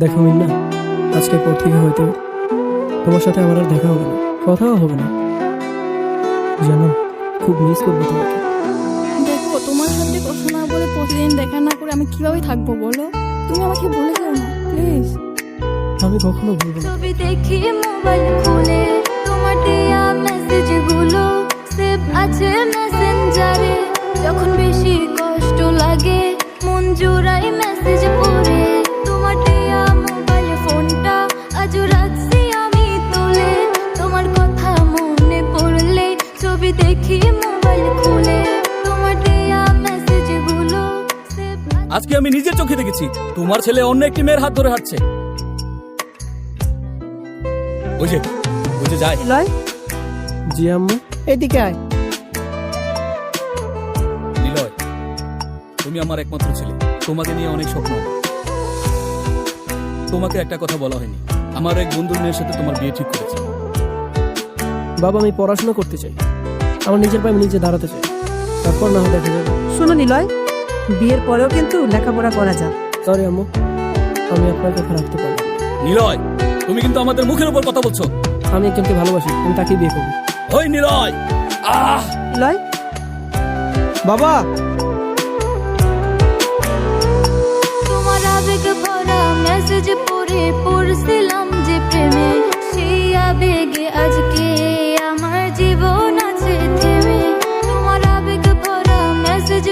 দেখো মিন্না, আজকের পর থেকে হয়তো তোমার সাথে আমার আর দেখা হবে না, কথাও হবে না। জানো, খুব মিস করবো তোমাকে। দেখো, তোমার সাথে কথা না বলে প্রতিদিন দেখা না করে আমি কিভাবে থাকবো বলো? তুমি আমাকে বলে যাও না প্লিজ। আমি কখনো ভুলবো না। ছবি দেখি মোবাইল খুলে, তোমার দেয়া মেসেজ গুলো সেভ আছে মেসেঞ্জারে। যখন বেশি কষ্ট লাগে মন জোড়াই মেসেজ পড়ে, তোমার দেয়া মোবাইল ফোনটা আজও রাখছি আমি তুলে। তোমার কথা মনে পড়লে ছবি দেখি মোবাইল খুলে, তোমার দেয়া মেসেজ গুলো সেভ। আজকে আমি নিজের চোখে দেখেছি তোমার ছেলে অন্য একটি মেয়ের হাত ধরে হাঁটছে। বুঝে বুঝে যায়। লয়, জি আম্মু। এদিকে আয়। নিলয়, তুমি আমার একমাত্র ছেলে, তোমাকে নিয়ে অনেক স্বপ্ন। তোমাকে একটা কথা বলা হয়নি, আমার এক বন্ধুর মেয়ের সাথে তোমার বিয়ে ঠিক করেছি। বাবা, আমি পড়াশোনা করতে চাই, আমার নিজের পায়ে নিজে দাঁড়াতে চাই, তারপর না হয় দেখা যাবে। শোনো নিলয়, বিয়ের পরেও কিন্তু লেখাপড়া করা যায়। সরি আম্মু, আমি আপনার কথা রাখতে পারি। নিলয়, তুমি কিন্তু আমাদের মুখের উপর কথা বলছো। আমি একজনকে ভালোবাসি, আমি তাকেই বিয়ে করবো। ওই নিলয়, নিলয়, বাবা, তোমার আবেগ ভরা মেসেজ পড়ছিলাম যে প্রেমে, সেই আবেগে আজকে আমার জীবন আছে থেমে। তোমার আবেগ ভরা মেসেজ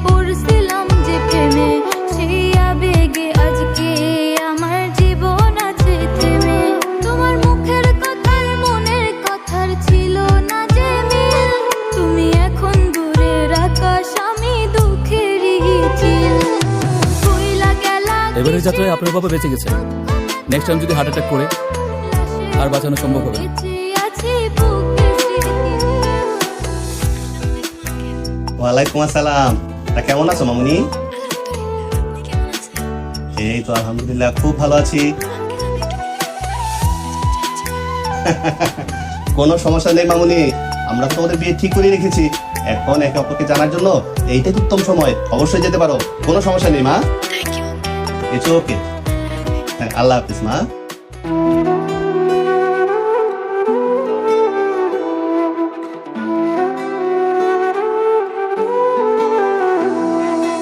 পড়ছিলাম যে প্রেমে, সেই আবেগে আজকে আমার জীবন আছে থেমে। তোমার মুখের কথার মনের কথার ছিল না যে মিল, তুমি এখন দূরের আকাশ, আমি দুঃখেরই চিল। কইলা গেলা এবারে যাত্রায় আপনার বাবা বেঁচে গেছে, নেক্সট টাইম যদি হার্ট অ্যাটাক করে আর বাঁচানো সম্ভব হবে না। বেঁচে আছি বুকে স্মৃতি। ওয়ালাইকুম আসসালাম। তা কেমন আছো মামুনি? এই তো আলহামদুলিল্লাহ খুব ভালো আছি। কোনো সমস্যা নেই মামুনি, আমরা তো তোমাদের বিয়ে ঠিক করে রেখেছি। এখন একে অপরকে জানার জন্য এইটাই উত্তম সময়, অবশ্যই যেতে পারো, কোনো সমস্যা নেই মা। It's okay. আল্লাহ হাফিজ মা।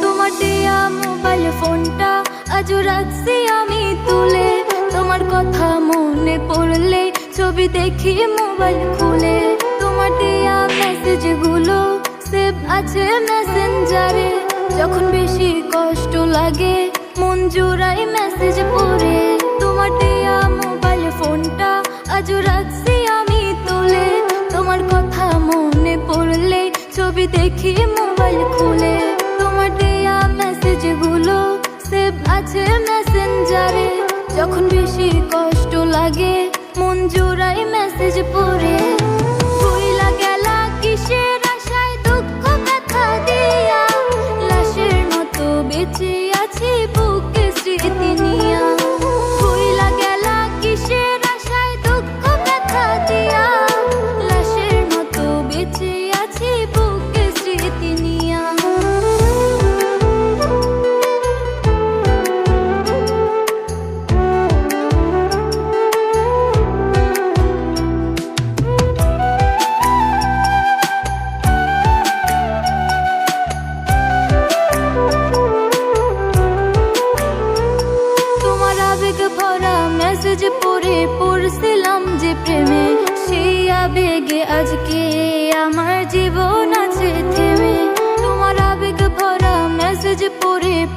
তোমার দেয়া মোবাইল ফোনটা আজও রাখছি আমি তুলে, তোমার কথা মনে পড়লে ছবি দেখি মোবাইল খুলে। তোমার দেয়া মেসেজ গুলো সেভ আছে মেসেঞ্জারে। যখন বেশি কষ্ট লাগে মন জোড়াই মেসেজ পড়ে, তোমার দেয়া মোবাইল ফোনটা আজও রাখছি আমি তুলে। তোমার কথা মনে পড়লে ছবি দেখি মোবাইল খুলে, তোমার দেয়া মেসেজ গুলো সেভ আছে মেসেঞ্জারে। যখন বেশি কষ্ট লাগে মন জোড়াই মেসেজ পড়ে, কইলা গেলা কিসের আশায় দুঃখ ব্যথা দিয়া, লাশের মতো বেঁচে আছি বুকে স্মৃতি নিয়া। কইলা গেলা কিসের আশায় দুঃখ ব্যথা দিয়া, লাশের মতো বেঁচে আছি বুকে স্মৃতি নিয়া। তোমার আবেগ ভরা মেসেজ পড়ছিলাম যে প্রেমে, সেই আবেগে আজকে আমার জীবন আছে থেমে। তোমার আবেগ ভরা মেসেজ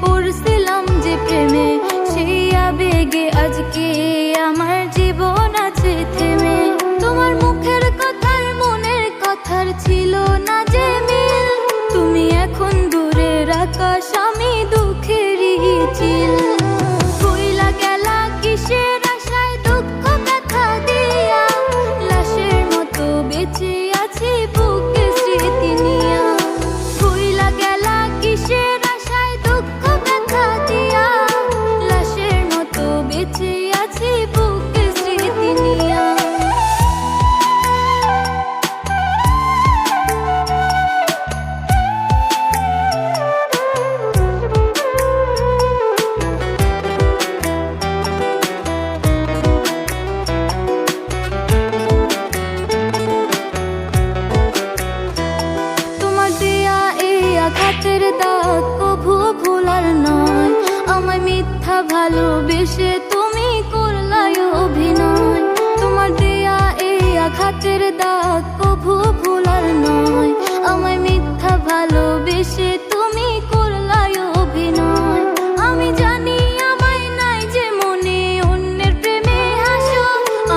পড়ছিলাম যে প্রেমে, সেই আবেগে আজকে আমার জীবন আছে থেমে। তোমার মুখের কথার মনের কথার ছিল না যে মিল, তুমি এখন দূরের আকাশ, আমি দুঃখেরই চিল। কইলা গেলা কিসের আশায় দুঃখ ব্যথা দিয়া, লাশের মতো বেঁচে আছি বুকে স্মৃতি নিয়া। কইলা গেলা কিসের আশায় দুঃখ ব্যথা দিয়া, লাশের মতো বেঁচে আছি বুকে স্মৃতি নিয়া। ভালোবেসে তুমি করলাই অভিনয়। তোমার দেয়া এই আঘাতের দাগ কভু ভুলার নয়। আমায় মিথ্যা ভালোবেসে তুমি করলাই অভিনয়। আমি জানি আমায় নাই যে মনে অন্যের প্রেমে হাসো।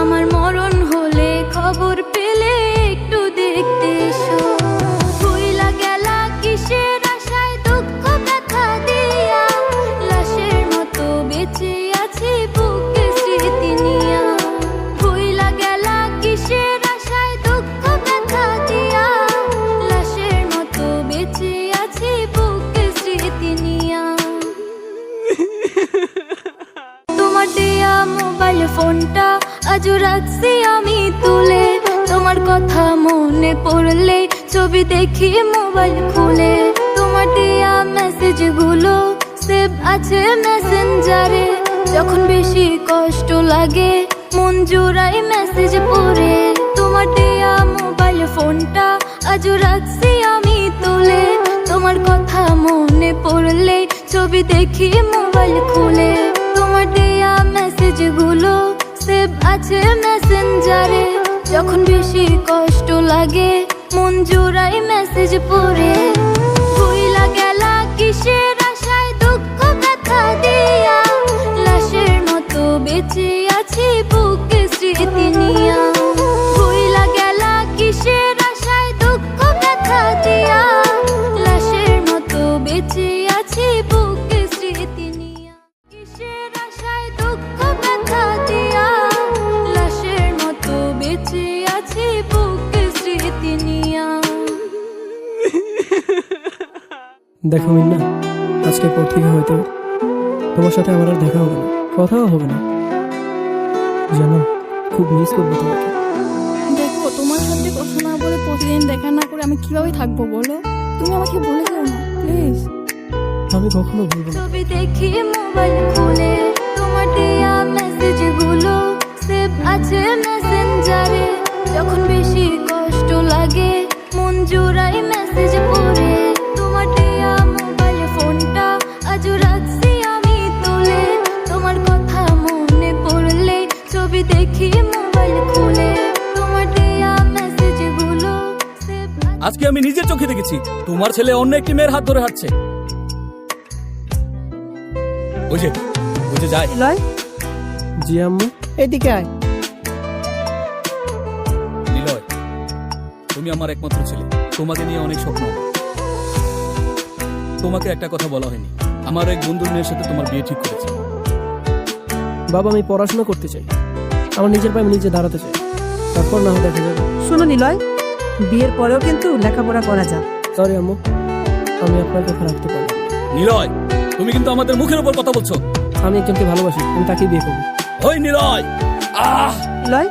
আমার মরণ হলে খবর পেলে একটু দেখতে এসো। ভুইলা গেলা কিসের আশায় দুঃখ ব্যথা দিয়া, লাশের মতো বেঁচে আছি বুকে স্মৃতি নিয়া। ভুইলা গেলা কিসের আশায় দুঃখ ব্যথা দিয়া, লাশের মতো বেঁচে আছি বুকে স্মৃতি নিয়া। তোমার দেয়া মোবাইল ফোনটা আজও রাখছি আমি তুলে। তোমার কথা মনে পড়লে ছবি দেখি মোবাইল খুলে। তোমার দেয়া মেসেজ গুলো সেভ আছে মেসেঞ্জারে। যখন বেশি কষ্ট লাগে মন জোড়াই মেসেজ পড়ে। তোমার দেয়া মোবাইল ফোনটা আজও রাখছি আমি তুলে। তোমার কথা মনে পড়লে ছবি দেখি মোবাইল খুলে। তোমার দেয়া মেসেজ গুলো সেভ আছে মেসেঞ্জারে। যখন বেশি কষ্ট লাগে মন জোড়াই মেসেজ পড়ে। ভুইলা গেলা কিসের আশায় দুঃখ ব্যথা দিয়া, লাশের মতো বেঁচে আছি বুকে স্মৃতি নিয়া। ভুইলা গেলা কিসের আশায় দুঃখ ব্যথা দিয়া, লাশের মতো বেঁচে আছি বুকে স্মৃতি নিয়া। কিসের আশায় দুঃখ ব্যথা দিয়া, লাশের মতো বেঁচে আছি বুকে স্মৃতি নিয়া। দেখো মিন্না, আজকের পর থেকে হয়তো তোমার সাথে আমার আর দেখা হবে না, কথাও হবে না। জানো, খুব মিস করবো তোমাকে। দেখো তোমার সাথে কথা না বলে প্রতিদিন দেখা না করে আমি কিভাবে থাকবো বলো? তুমি আমাকে বলে যাও না প্লিজ। আমি কখনো ভুলবো না। ছবি দেখি মোবাইল খুলে। তোমার দেয়া মেসেজ গুলো সেভ আছে মেসেঞ্জারে। যখন বেশি কষ্ট লাগে মন জোড়াই মেসেজ পড়ে। তোমার দেয়া মোবাইল ফোনটা আজও রাখছি আমি তুলে। তোমার কথা মনে পড়লে ছবি দেখি মোবাইল খুলে। তোমার দেয়া মেসেজ গুলো সেভ। আজকে আমি নিজের চোখে দেখেছি তোমার ছেলে অন্য একটি মেয়ের হাত ধরে হাঁটছে। বুঝে বুঝে যায়। লয়, জি আম্মু। এদিকে আয়। নিলয়, তুমি আমার একমাত্র ছেলে। তোমাকে নিয়ে অনেক স্বপ্ন আমার। তোমাকে একটা কথা বলা হয়নি, আমার এক বন্ধুর মেয়ের সাথে তোমার বিয়ে ঠিক করেছে। বাবা, আমি পড়াশোনা করতে চাই, আমার নিজের পায়ে আমি নিজে দাঁড়াতে চাই, তারপর না হয় দেখা যাবে। শোনো নিলয়, বিয়ের পরেও কিন্তু লেখাপড়া করা যায়। সরি আম্মু, আমি আপনার কথা রাখতে পারবো না। নিলয়, তুমি কিন্তু আমাদের মুখের উপর কথা বলছো। আমি একজনকে ভালোবাসি, আমি তাকে বিয়ে করবো। ওই নিলয়, আহ নিলয়,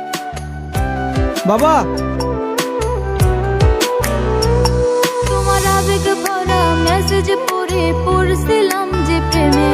বাবা। তোমার আবেগ ভরা মেসেজ পড়ছিলাম যে প্রেমে।